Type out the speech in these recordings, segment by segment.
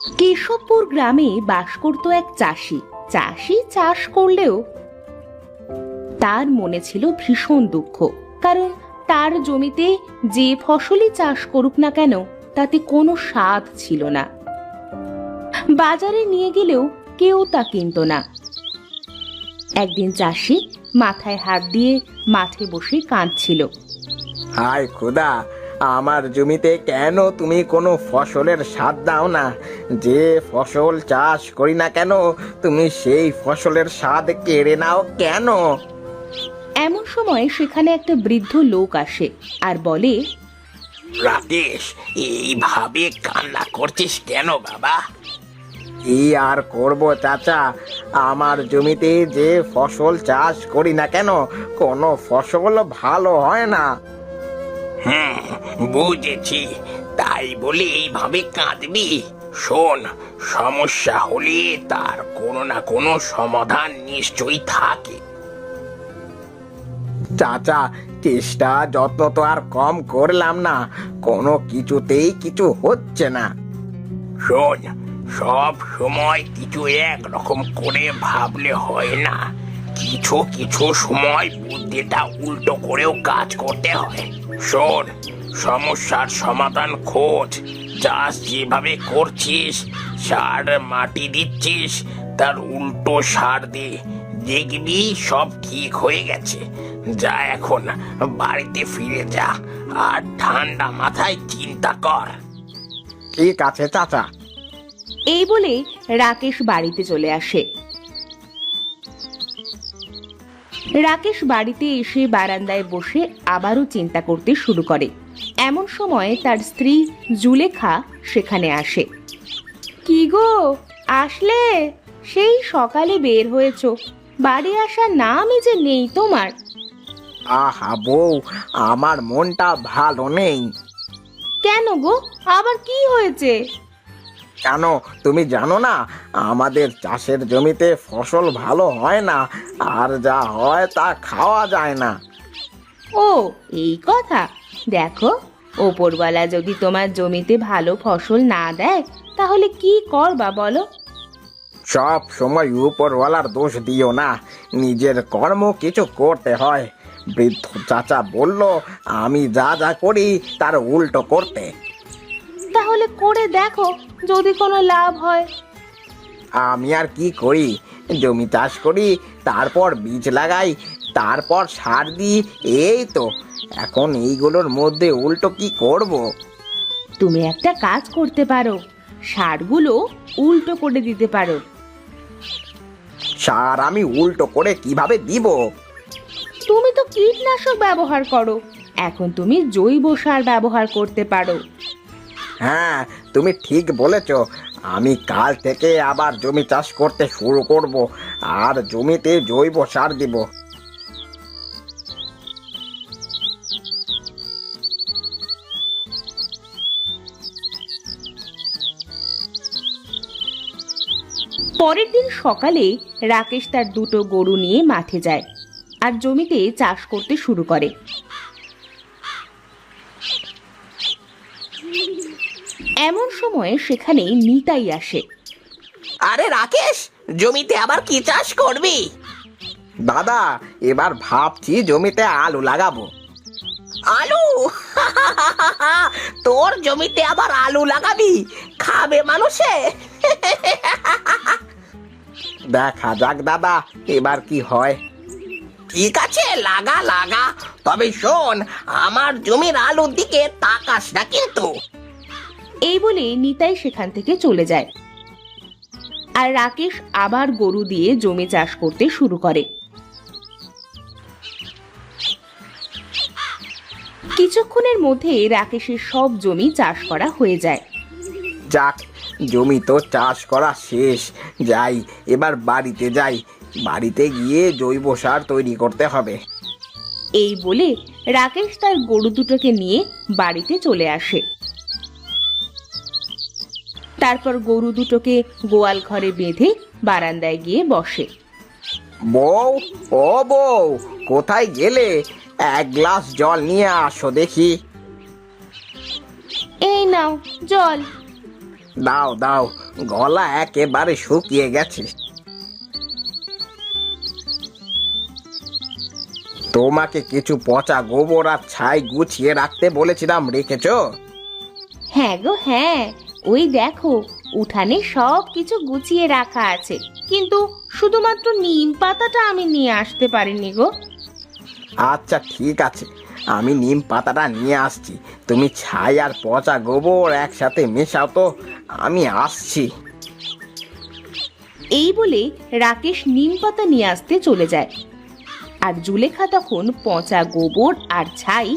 কেশবপুর গ্রামে বাস করত এক চাষি। চাষি চাষ করলেও তার মনে ছিল ভীষণ দুঃখ, কারণ তার জমিতে যে ফসলই চাষ করুক না কেন তাতে কোনো স্বাদ ছিল না। বাজারে নিয়ে গেলেও কেউ তা কিনত না। একদিন চাষি মাথায় হাত দিয়ে মাঠে বসে কাঁদছিল। হায় খোদা, আমার জমিতে কেন তুমি কোনো ফসলের স্বাদ দাও না? যে ফসল চাষ করি না কেন তুমি সেই ফসলের স্বাদ কেড়ে নাও কেন? এমন সময় সেখানে একটা বৃদ্ধ লোক আসে আর বলে, রাকেশ, এইভাবে কান্না করছিস কেন বাবা? কি আর করব চাচা, আমার জমিতে যে ফসল চাষ করি না কেন কোনো ফসল ভালো হয় না। বুঝেছি, তাই বলে এইভাবে কাঁদবি? শোন, সমস্যা হলে তার কোনো না কোনো সমাধান নিশ্চয়ই থাকে। চাচা, চেষ্টা যত্ন তো আর কম করলাম না, কোনো কিছুতেই কিছু হচ্ছে না। শোন, সব সময় কিছু একরকম করে ভাবলে হয় না, কিছু কিছু সময় বুদ্ধিটা উল্টো করেও কাজ করতে হয়। শোন, সমস্যার সমাধান খোঁজ। চাষ যেভাবে করছিস, সার মাটি দিচ্ছিস, তার উল্টো সার দে, দেখবি সব ঠিক হয়ে গেছে। যা, এখন বাড়িতে ফিরে যা আর ঠান্ডা মাথায় চিন্তা কর। ঠিক আছে চাচা। এই বলে রাকেশ বাড়িতে চলে আসে। রাকেশ বাড়িতে এসে বারান্দায় বসে আবারও চিন্তা করতে শুরু করে। এমন সময় তার স্ত্রী জুলেখা সেখানে আসে। কি গো, আসলে? সেই সকালে বের হয়েছ, বাড়ি আসার নামই যে নেই তোমার। আহা বউ, আমার মনটা ভালো নেই। কেন গো, আবার কি হয়েছে? কেন তুমি জানো না, আমাদের চাষের জমিতে ফসল ভালো হয় না, আর যা হয় তা খাওয়া যায় না। ও, এই কথা। দেখো, ওপরওয়ালা যদি তোমার জমিতে ভালো ফসল না দেয় তাহলে কি করবা বলো? সব সময় উপরওয়ালার দোষ দিও না, নিজের কর্ম কিছু করতে হয়। বৃদ্ধ চাচা বলল আমি যা যা করি তার উল্টো করতে। তাহলে করে দেখো, যদি কোনো লাভ হয়। আমি আর কি করি, জমি চাষ করি, তারপর বীজ লাগাই, তারপর সার দিই, এই তো। এখন এইগুলোর মধ্যে উল্টো কি করব? তুমি একটা কাজ করতে পারো, সারগুলো উল্টো করে দিতে পারো। সার আমি উল্টো করে কিভাবে দিব? তুমি তো কীটনাশক ব্যবহার করো, এখন তুমি জৈব সার ব্যবহার করতে পারো। হ্যাঁ, তুমি ঠিক বলেছ। আমি কাল থেকে আবার জমি চাষ করতে শুরু করব আর জমিতে জৈব সার দিব। পরের দিন সকালে রাকেশ তার দুটো গরু নিয়ে মাঠে যায় আর জমিতে চাষ করতে শুরু করে। এমন সময় সেখানে নিতাই আসে। আরে রাকেশ, জমিতে আবার কি চাষ করবি? দাদা, এবার ভাবছি জমিতে আলু লাগাবো। আলু? তোর জমিতে আবার আলু লাগাবি? খাবে মানুষে? দেখা যাক দাদা, এবার কি হয়। ঠিক আছে, লাগা লাগা, তবে শোন, আমার জমির আলুর দিকে তাকাস না কিন্তু। এই বলে নিতাই সেখান থেকে চলে যায় আর রাকেশ আবার গরু দিয়ে জমি চাষ করতে শুরু করে। কিছুক্ষণের মধ্যে রাকেশের সব জমি চাষ করা হয়ে যায়। যাক, জমি তো চাষ করা শেষ। যাই, এবার বাড়িতে যাই, বাড়িতে গিয়ে জৈব সার তৈরি করতে হবে। এই বলে রাকেশ তার গরু দুটোকে নিয়ে বাড়িতে চলে আসে। তারপর গরু দুটোকে গোয়াল ঘরে বেঁধে বারান্দায় গিয়ে বসে। বউ, ও বউ, কোথায় গেলে? এক গ্লাস জল নিয়ে আসো দেখি। এই নাও জল। দাও দাও, গলা একেবারে শুকিয়ে গেছে। তোমাকে কিছু পচা গোবর আর ছাই গুছিয়ে রাখতে বলেছিলাম, রেখেছো? হ্যাঁ গো হ্যাঁ, ওই দেখো উঠানে সব কিছু গুছিয়ে রাখা আছে, কিন্তু শুধুমাত্র নিম পাতাটা আমি নিয়ে আসতে পারিনি গো। আচ্ছা ঠিক আছে, আমি নিম পাতাটা নিয়ে আসছি। তুমি ছাই আর পচা গোবর একসাথে মেশাও তো, আমি আসছি। এই বলে রাকেশ নিম পাতা নিয়ে আসতে চলে যায়, আর জুলেখা তখন পচা গোবর আর ছাই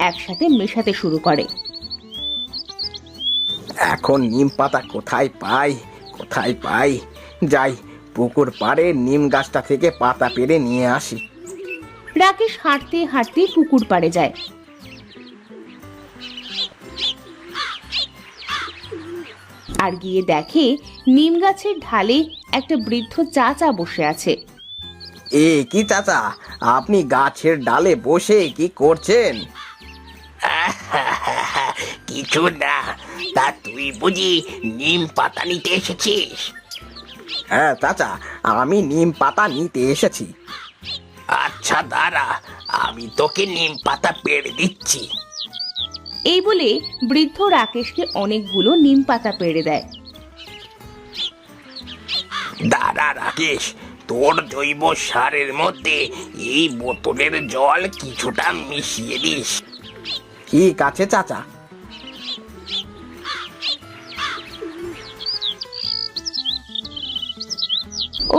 একসাথে মেশাতে শুরু করে। এখন নিম পাতা কোথায় পাই, কোথায় পাই? যাই, পুকুর পাড়ে নিম গাছটা থেকে পাতা পেড়ে নিয়ে আসি। রাকেশ হাঁটতে হাঁটতে পুকুর পাড়ে যায়। আর গিয়ে দেখে নিম গাছের ঢালে একটা বৃদ্ধ চাচা বসে আছে। এ কি চাচা, আপনি গাছের ডালে বসে কি করছেন? কিছু না। তা তুই বুঝি নিম পাতা নিতে এসেছিস? হ্যাঁ চাচা, আমি নিম পাতা নিতে এসেছি। আচ্ছা দাঁড়া, আমি তোকে নিম পাতা পেড়ে দিচ্ছি। এই বলে বৃদ্ধ রাকেশকে অনেকগুলো নিম পাতা পেড়ে দেয়। দাঁড়া রাকেশ, তোর জৈব সারের মধ্যে এই বোতলের জল কিছুটা মিশিয়ে দিস। ঠিক আছে চাচা।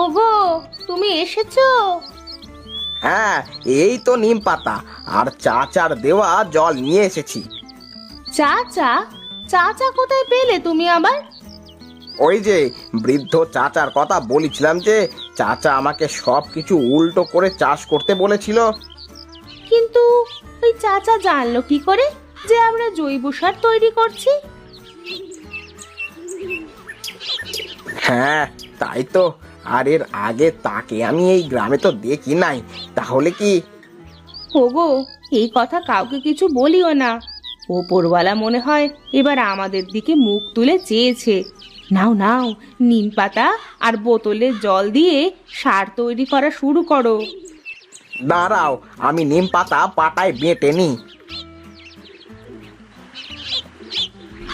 ওগো, তুমি এসেছো? হ্যাঁ, এই তো নিম পাতা আর চাচার দেওয়া জল নিয়ে এসেছি। চাচা? চাচা কোথায় পেলে তুমি আবার? ওই যে বৃদ্ধ চাচার কথা বলেছিলাম, যে চাচা আমাকে সব কিছু উল্টো করে চাষ করতে বলেছিল। কিন্তু ওই চাচা জানলো কি করে যে আমরা জৈব সার তৈরি করছি? হ্যাঁ তাই তো, আর এর আগে তাকে আমি এই গ্রামে তো দেখি নাই। তাহলে কি? ওগো, এই কথা কাউকে কিছু বলিও না। ওপরওয়ালা মনে হয় এবার আমাদের দিকে মুখ তুলে চেয়েছে। নাও নাও, নিম পাতা আর বোতলের জল দিয়ে সার তৈরি করা শুরু করো। দাঁড়াও, আমি নিম পাতা পাটায় বেটে নি।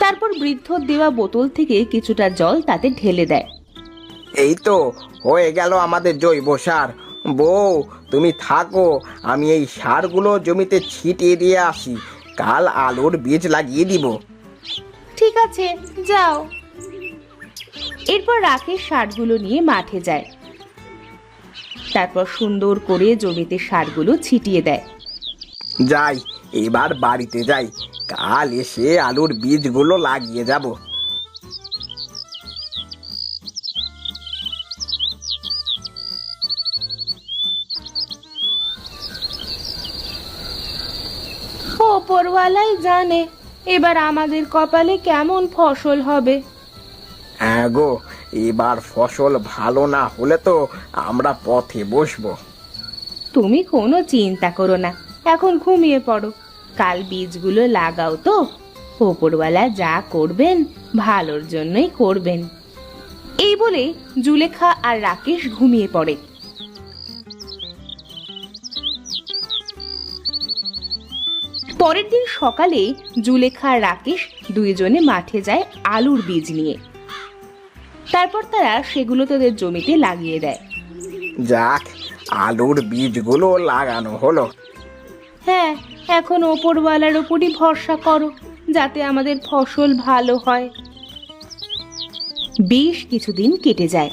তারপর বৃদ্ধ দেওয়া বোতল থেকে কিছুটা জল তাতে ঢেলে দেয়। এই তো হয়ে গেল আমাদের জৈব সার। বউ, তুমি থাকো, আমি এই সারগুলো জমিতে ছিটিয়ে দিয়ে আসি। কাল আলুর বীজ লাগিয়ে দিব। ঠিক আছে, যাও। এরপর রাকেশ সারগুলো নিয়ে মাঠে যায়। তারপর সুন্দর করে জমিতে সারগুলো ছিটিয়ে দেয়। যাই, এবার বাড়িতে যাই, কাল এসে আলুর বীজগুলো লাগিয়ে যাব। ওপরওয়ালাই জানে এবার আমাদের কপালে কেমন ফসল হবে। হ্যাঁ গো, এবার ফসল ভালো না হলে তো আমরা পথে বসবো। তুমি কোনো চিন্তা করো না, এখন ঘুমিয়ে পড়ো। কাল বীজগুলো লাগাও তো। ওপরওয়ালা যা করবেন ভালোর জন্যই করবেন। এই বলে জুলেখা আর রাকেশ ঘুমিয়ে পড়ে। পরের দিন সকালে জুলেখা আর রাকেশ দুইজনে মাঠে যায় আলুর বীজ নিয়ে। তারপর তারা সেগুলো তাদের জমিতে লাগিয়ে দেয়। যাক, আলুর বীজগুলো লাগানো হলো। হ্যাঁ, এখন ওপরওয়ালার উপরই ভরসা করো, যাতে আমাদের ফসল ভালো হয়। বেশ কিছুদিন কেটে যায়।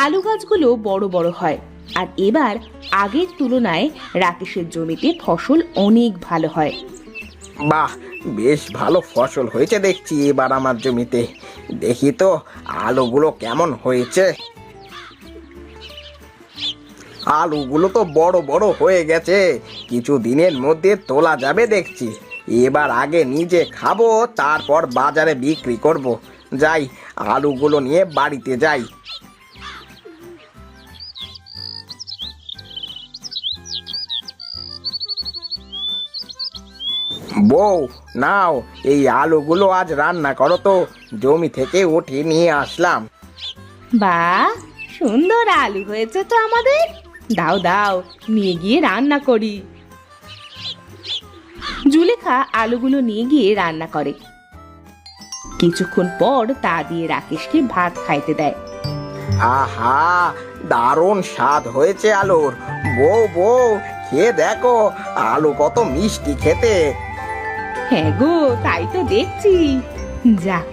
আলু গাছগুলো বড় বড় হয়, আর এবার আগের তুলনায় রাকেশের জমিতে ফসল অনেক ভালো হয়। বাহ, বেশ ভালো ফসল হয়েছে দেখছি এবার আমার জমিতে। দেখি তো আলুগুলো কেমন হয়েছে। আলুগুলো তো বড় বড় হয়ে গেছে, কিছু দিনের মধ্যে তোলা যাবে দেখছি। এবার আগে নিজে খাবো, তারপর বাজারে বিক্রি করব। যাই, আলুগুলো নিয়ে বাড়িতে যাই। বউ, নাও এই আলুগুলো আজ রান্না করো তো, জমি থেকে উঠিয়ে নিয়ে আসলাম। বাহ, সুন্দর আলু হয়েছে তো আমাদের। দাও দাও, নিয়ে গিয়ে রান্না করি। জুলেখা আলুগুলো নিয়ে গিয়ে রান্না করে। কিছুক্ষণ পর তা দিয়ে রাকেশকে ভাত খাইতে দেয়। আহা, দারুণ স্বাদ হয়েছে আলুর। বউ বউ, খেয়ে দেখো আলু কত মিষ্টি খেতে। হ্যাঁ গো, তাই তো দেখছি। যাক,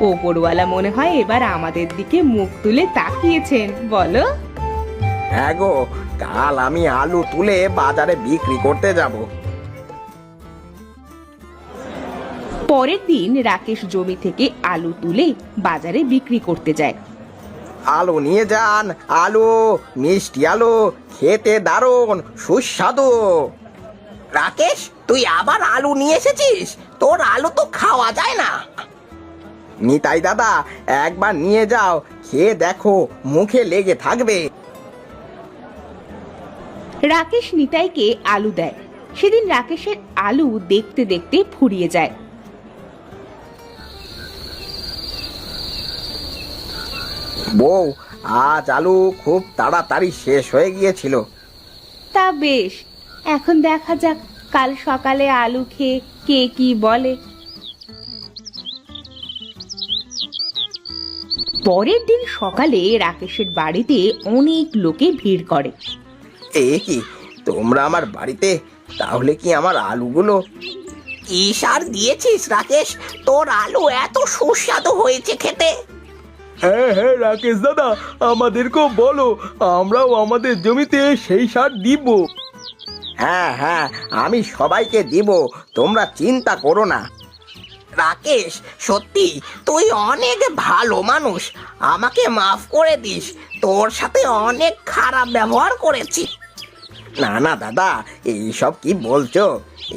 ওপরওয়ালা মনে হয় এবার আমাদের দিকে মুখ তুলে তাকিয়েছেন, বলো? হ্যাঁ গো, কাল আমি আলু তুলে বাজারে বিক্রি করতে যাব। পরের দিন রাকেশ জমি থেকে আলু তুলে বাজারে বিক্রি করতে যায়। আলু নিয়ে যান, আলু, মিষ্টি আলু, খেতে দারুণ সুস্বাদু। রাকেশ, তুই আবার আলু নিয়ে এসেছিস? তোর আলু তো খাওয়া যায় না। নিতাই দাদা, একবার নিয়ে যাও, খেয়ে দেখো, মুখে লেগে থাকবে। রাকেশ নিতাইকে আলু দেয়। সেদিন রাকেশের আলু দেখতে দেখতে ফুরিয়ে যায়। বউ, আজ আলু খুব তাড়াতাড়ি শেষ হয়ে গিয়েছিল। তা বেশ, এখন দেখা যাক কাল সকালে আলু খেয়ে কে কি বলে। পরের দিন সকালে রাকেশের বাড়িতে অনেক লোকে ভিড় করে। এ কি, তোমরা আমার বাড়িতে? তাহলে কি আমার আলুগুলো? কি সার দিয়েছিস রাকেশ? তোর আলু এত সুস্বাদু হয়েছে খেতে। হ্যাঁ হ্যাঁ রাকেশ দাদা, আমাদেরকেও বলো, আমরাও আমাদের জমিতে সেই সার দিব। হ্যাঁ হ্যাঁ, আমি সবাইকে দিব, তোমরা চিন্তা করো না। রাকেশ, সত্যি তুই অনেক ভালো মানুষ, আমাকে মাফ করে দিস, তোর সাথে অনেক খারাপ ব্যবহার করেছি। না না দাদা, এইসব কি বলছো?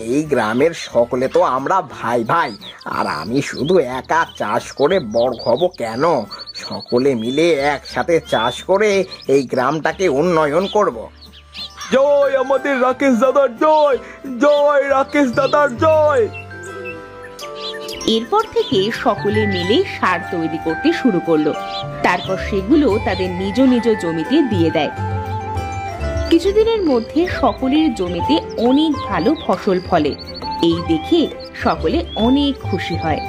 এই গ্রামের সকলে তো আমরা ভাই ভাই, আর আমি শুধু একা চাষ করে বড় হব কেন? সকলে মিলে একসাথে চাষ করে এই গ্রামটাকে উন্নয়ন করব। জয় আমাদের রাকেশ দাদার জয়, জয় রাকেশ দাদার জয়। এরপর থেকে সকলে মিলে সার তৈরি করতে শুরু করলো। তারপর সেগুলো তাদের নিজ নিজ জমিতে দিয়ে দেয়। কিছুদিনের মধ্যে সকলের জমিতে অনেক ভালো ফসল ফলে। এই দেখে সকলে অনেক খুশি হয়।